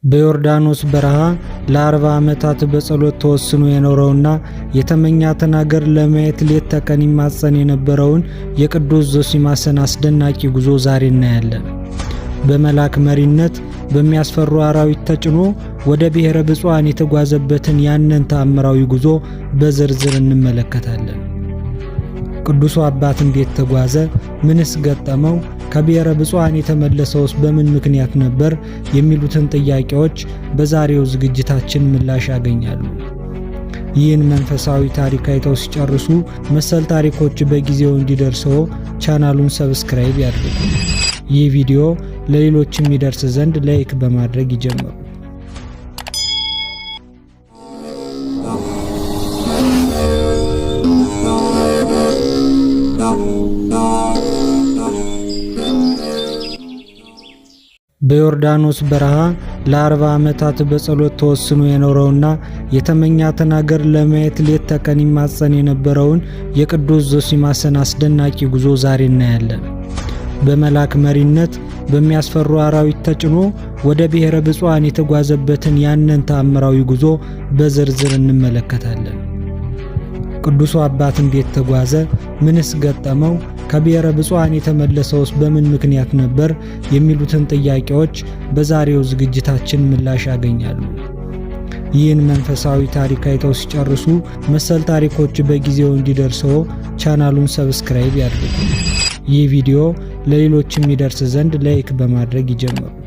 በዮርዳኖስ በረሃ ለ40 ዓመታት በጸሎት ተወስኖ የኖረውና የተመኛትን አገር ለማየት ሌት ተቀን ይማጸን የነበረውን የቅዱስ ዞሲማስን አስደናቂ ጉዞ ዛሬ እናያለን። በመልአክ መሪነት በሚያስፈሩ አራዊት ተጭኖ ወደ ብሔረ ብፁዓን የተጓዘበትን ያንን ተአምራዊ ጉዞ በዝርዝር እንመለከታለን። ቅዱሱ አባት እንዴት ተጓዘ? ምንስ ገጠመው? ከብሔረ ብፁዓን የተመለሰውስ በምን ምክንያት ነበር? የሚሉትን ጥያቄዎች በዛሬው ዝግጅታችን ምላሽ ያገኛሉ። ይህን መንፈሳዊ ታሪክ አይተው ሲጨርሱ መሰል ታሪኮች በጊዜው እንዲደርሰው ቻናሉን ሰብስክራይብ ያድርጉ። ይህ ቪዲዮ ለሌሎች የሚደርስ ዘንድ ላይክ በማድረግ ይጀምሩ። በዮርዳኖስ በረሃ ለ40 ዓመታት በጸሎት ተወስኖ የኖረውና የተመኛትን አገር ለማየት ሌት ተቀን ይማጸን የነበረውን የቅዱስ ዞሲማስን አስደናቂ ጉዞ ዛሬ እናያለን። በመልአክ መሪነት በሚያስፈሩ አራዊት ተጭኖ ወደ ብሔረ ብፁዓን የተጓዘበትን ያንን ተአምራዊ ጉዞ በዝርዝር እንመለከታለን። ቅዱሱ አባት እንዴት ተጓዘ? ምንስ ገጠመው? ከብሔረ ብፁዓን የተመለሰውስ በምን ምክንያት ነበር? የሚሉትን ጥያቄዎች በዛሬው ዝግጅታችን ምላሽ ያገኛሉ። ይህን መንፈሳዊ ታሪክ አይተው ሲጨርሱ መሰል ታሪኮች በጊዜው እንዲደርሰው ቻናሉን ሰብስክራይብ ያድርጉ። ይህ ቪዲዮ ለሌሎች የሚደርስ ዘንድ ላይክ በማድረግ ይጀምሩ።